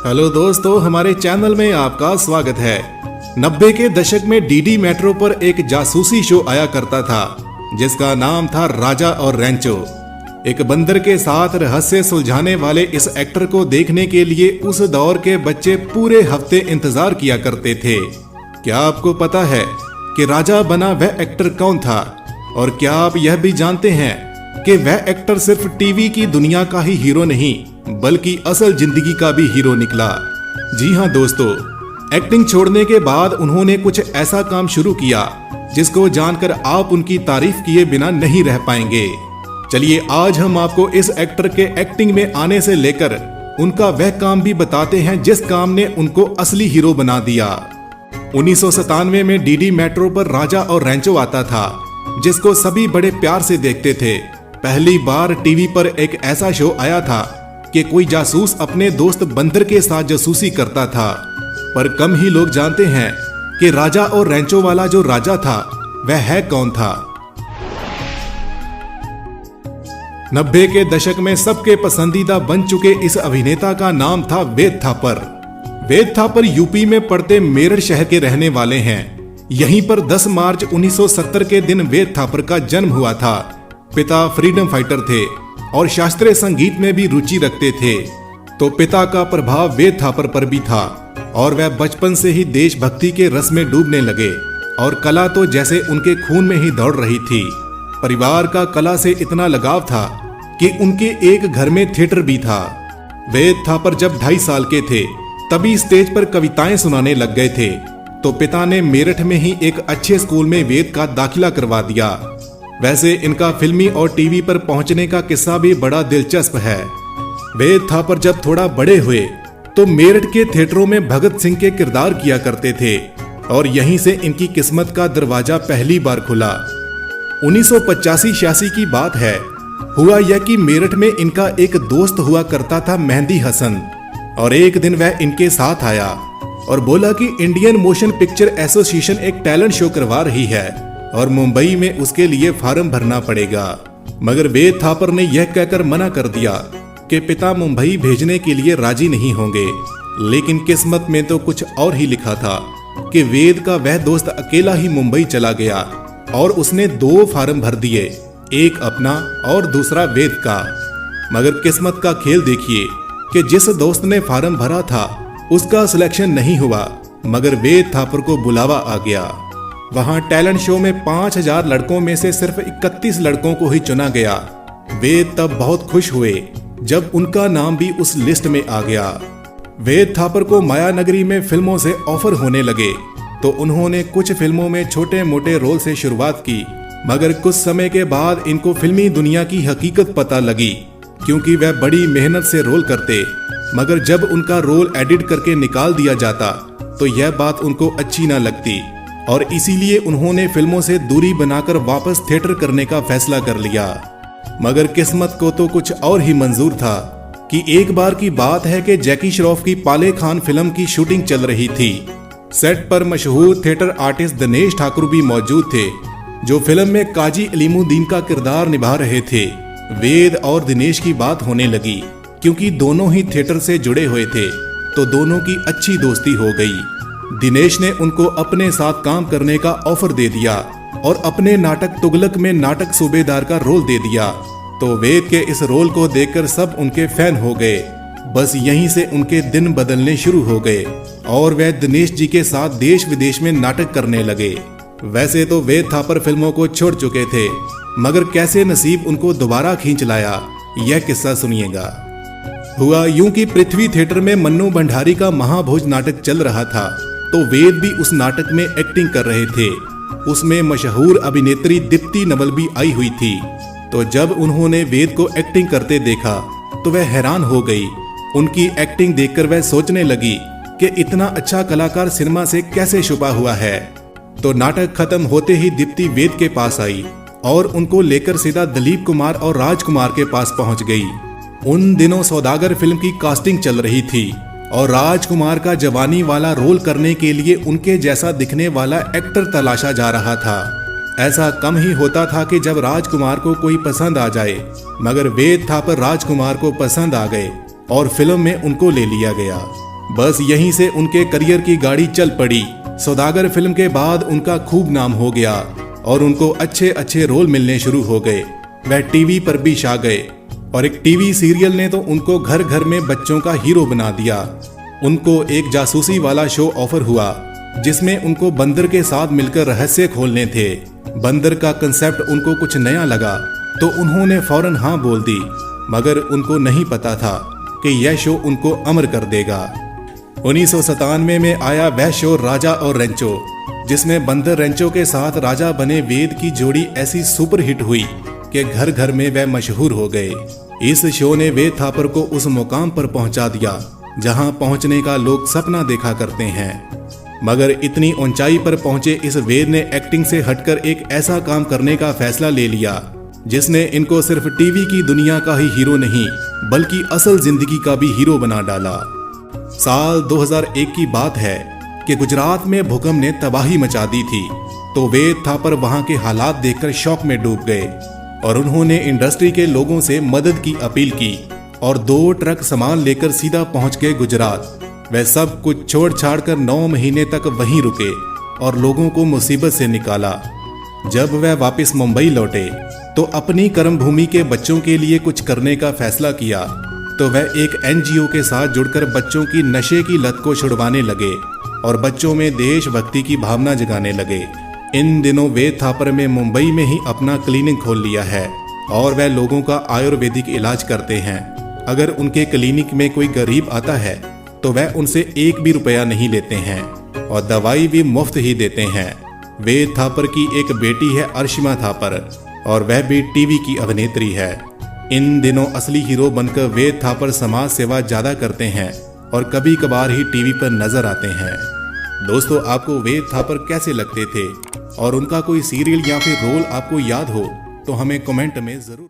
Hello दोस्तों, हमारे channel में आपका स्वागत है। 90 के दशक में डीडी मेट्रो पर एक जासूसी शो आया करता था जिसका नाम था राजा और रैंचो। एक बंदर के साथ रहस्य सुलझाने वाले इस एक्टर को देखने के लिए उस दौर के बच्चे पूरे हफ्ते इंतजार किया करते थे। क्या आपको पता है कि राजा बना वह एक्टर कौन था? और क्या आप यह भी जानते हैं कि वह एक्टर सिर्फ टीवी की दुनिया का ही हीरो नहीं बल्कि असल जिंदगी का भी हीरो निकला। जी हाँ दोस्तों, एक्टिंग छोड़ने के बाद उन्होंने कुछ ऐसा काम शुरू किया जिसको जानकर आप उनकी तारीफ किए बिना नहीं रह पाएंगे। चलिए आज हम आपको इस एक्टर के एक्टिंग में आने से लेकर उनका वह काम भी बताते हैं जिस काम ने उनको असली हीरो बना दिया। 1997 में डीडी मेट्रो पर राजा और रैंचो आता था जिसको सभी बड़े प्यार से देखते थे। पहली बार टीवी पर एक ऐसा शो आया था कि कोई जासूस अपने दोस्त बंदर के साथ जासूसी करता था, पर कम ही लोग जानते हैं कि राजा और रैंचो वाला जो राजा था वह है कौन था। 90 के दशक में सबके पसंदीदा बन चुके इस अभिनेता का नाम था वेद थापर। वेद थापर यूपी में पड़ते मेरठ शहर के रहने वाले हैं। यहीं पर 10 मार्च 1970 के दिन वेद थापर का जन्म हुआ था। पिता फ्रीडम फाइटर थे और शास्त्रीय संगीत में भी रुचि रखते थे, तो पिता का प्रभाव वेद थापर पर भी था और वह बचपन से ही देशभक्ति के रस में डूबने लगे और कला तो जैसे उनके खून में ही दौड़ रही थी। परिवार का कला से इतना लगाव था कि उनके एक घर में थिएटर भी था। वेद थापर जब 2.5 साल के थे तभी स्टेज पर कविताएं सुनाने लग गए थे, तो पिता ने मेरठ में ही एक अच्छे स्कूल में वेद का दाखिला करवा दिया। वैसे इनका फिल्मी और टीवी पर पहुंचने का किस्सा भी बड़ा दिलचस्प है। वेद थापर जब थोड़ा बड़े हुए तो मेरठ के थिएटरों में भगत सिंह के किरदार किया करते थे और यहीं से इनकी किस्मत का दरवाजा पहली बार खुला। 1985-86 की बात है। हुआ यह कि मेरठ में इनका एक दोस्त हुआ करता था मेहंदी हसन, और एक दिन वह इनके साथ आया और बोला कि इंडियन मोशन पिक्चर एसोसिएशन एक टैलेंट शो करवा रही है और मुंबई में उसके लिए फॉर्म भरना पड़ेगा। मगर वेद थापर ने यह कहकर मना कर दिया कि पिता मुंबई भेजने के लिए राजी नहीं होंगे। लेकिन किस्मत में तो कुछ और ही लिखा था कि वेद का वह दोस्त अकेला ही मुंबई चला गया और उसने 2 फॉर्म भर दिए, एक अपना और दूसरा वेद का। मगर किस्मत का खेल देखिए कि जिस दोस्त ने फॉर्म भरा था उसका सिलेक्शन नहीं हुआ, मगर वेद थापर को बुलावा आ गया। वहां टैलेंट शो में 5000 लड़कों में से सिर्फ 31 लड़कों को ही चुना गया। वेद तब बहुत खुश हुए जब उनका नाम भी उस लिस्ट में आ गया। वेद थापर को माया नगरी में फिल्मों से ऑफर होने लगे, तो उन्होंने कुछ फिल्मों में छोटे मोटे रोल से शुरुआत की। मगर कुछ समय के बाद इनको फिल्मी दुनिया की हकीकत पता लगी, क्योंकि वह बड़ी मेहनत से रोल करते, मगर जब उनका रोल एडिट करके निकाल दिया जाता तो यह बात उनको अच्छी न लगती और इसीलिए उन्होंने फिल्मों से दूरी बनाकर वापस थिएटर करने का फैसला कर लिया। मगर किस्मत को तो कुछ और ही मंजूर था कि एक बार की बात है कि जैकी श्रॉफ की पाले खान फिल्म की शूटिंग चल रही थी। सेट पर मशहूर थिएटर आर्टिस्ट दिनेश ठाकुर भी मौजूद थे, जो फिल्म में काजी अलीमुद्दीन का किरदार निभा रहे थे। वेद और दिनेश की बात होने लगी, क्योंकि दोनों ही थिएटर से जुड़े हुए थे, तो दोनों की अच्छी दोस्ती हो गई। दिनेश ने उनको अपने साथ काम करने का ऑफर दे दिया और अपने नाटक तुगलक में नाटक सूबेदार का रोल दे दिया। तो वेद के इस रोल को देखकर सब उनके फैन हो गए। बस यहीं से उनके दिन बदलने शुरू हो गए और वह दिनेश जी के साथ देश विदेश में नाटक करने लगे। वैसे तो वेद थापर फिल्मों को छोड़ चुके थे, मगर कैसे नसीब उनको दोबारा खींच लाया, यह किस्सा सुनिएगा। हुआ यूं कि पृथ्वी थिएटर में मन्नू भंडारी का महाभोज नाटक चल रहा था, तो वेद भी उस नाटक में एक्टिंग कर रहे थे। उसमें मशहूर अभिनेत्री दीप्ति नवल भी आई हुई थी। तो जब उन्होंने वेद को एक्टिंग करते देखा तो वह हैरान हो गई। उनकी एक्टिंग देखकर वह सोचने लगी कि इतना अच्छा कलाकार सिनेमा से कैसे छुपा हुआ है। तो नाटक खत्म होते ही दीप्ति वेद के पास आई और उनको लेकर सीधा दिलीप कुमार और राजकुमार के पास पहुंच गई। उन दिनों सौदागर फिल्म की कास्टिंग चल रही थी और राजकुमार का जवानी वाला रोल करने के लिए उनके जैसा दिखने वाला एक्टर तलाशा जा रहा था। ऐसा कम ही होता था कि जब राजकुमार को कोई पसंद आ जाए, मगर वेद थापर राजकुमार को पसंद आ गए और फिल्म में उनको ले लिया गया। बस यहीं से उनके करियर की गाड़ी चल पड़ी। सौदागर फिल्म के बाद उनका खूब नाम हो गया और उनको अच्छे अच्छे रोल मिलने शुरू हो गए। वह टीवी पर भी छा गए और एक टीवी सीरियल ने तो उनको घर घर में बच्चों का हीरो बना दिया। उनको एक जासूसी वाला शो ऑफर हुआ जिसमें उनको बंदर के साथ मिलकर रहस्य खोलने थे। बंदर का कंसेप्ट उनको कुछ नया लगा तो उन्होंने फौरन हाँ बोल दी, मगर उनको नहीं पता था कि यह शो उनको अमर कर देगा। 1997 में आया वह शो राजा और रेंचो, जिसमें बंदर रेंचो के साथ राजा बने वेद की जोड़ी ऐसी सुपर हिट हुई कि घर घर में वह मशहूर हो गए। इस शो ने वेद थापर को उस मुकाम पर पहुंचा दिया जहां पहुंचने का लोग सपना देखा करते हैं। मगर इतनी ऊंचाई पर पहुंचे इस वेद ने एक्टिंग से हटकर एक ऐसा काम करने का फैसला ले लिया जिसने इनको सिर्फ टीवी की दुनिया का ही हीरो नहीं बल्कि असल जिंदगी का भी हीरो बना डाला। साल 2001 की बात है कि गुजरात में भूकंप ने तबाही मचा दी थी, तो वेद थापर वहां के हालात देखकर शौक में डूब गए और उन्होंने इंडस्ट्री के लोगों से मदद की अपील की और 2 ट्रक सामान लेकर सीधा पहुंच गए गुजरात। वह सब कुछ छोड़ छाड़ कर 9 महीने तक वहीं रुके और लोगों को मुसीबत से निकाला। जब वह वापस मुंबई लौटे तो अपनी कर्मभूमि के बच्चों के लिए कुछ करने का फैसला किया, तो वह एक NGO के साथ जुड़कर बच्चों की नशे की लत को छुड़वाने लगे और बच्चों में देशभक्ति की भावना जगाने लगे। इन दिनों वेद थापर में मुंबई में ही अपना क्लिनिक खोल लिया है और वह लोगों का आयुर्वेदिक इलाज करते हैं। अगर उनके क्लिनिक में कोई गरीब आता है तो वह उनसे 1 भी रुपया नहीं लेते हैं और दवाई भी मुफ्त ही देते हैं। वेद थापर की एक बेटी है अर्शिमा थापर और वह भी टीवी की अभिनेत्री है। इन दिनों असली हीरो बनकर वेद थापर समाज सेवा ज्यादा करते हैं और कभी कभार ही टीवी पर नजर आते हैं। दोस्तों, आपको वेद थापर कैसे लगते थे और उनका कोई सीरियल या फिर रोल आपको याद हो तो हमें कमेंट में जरूर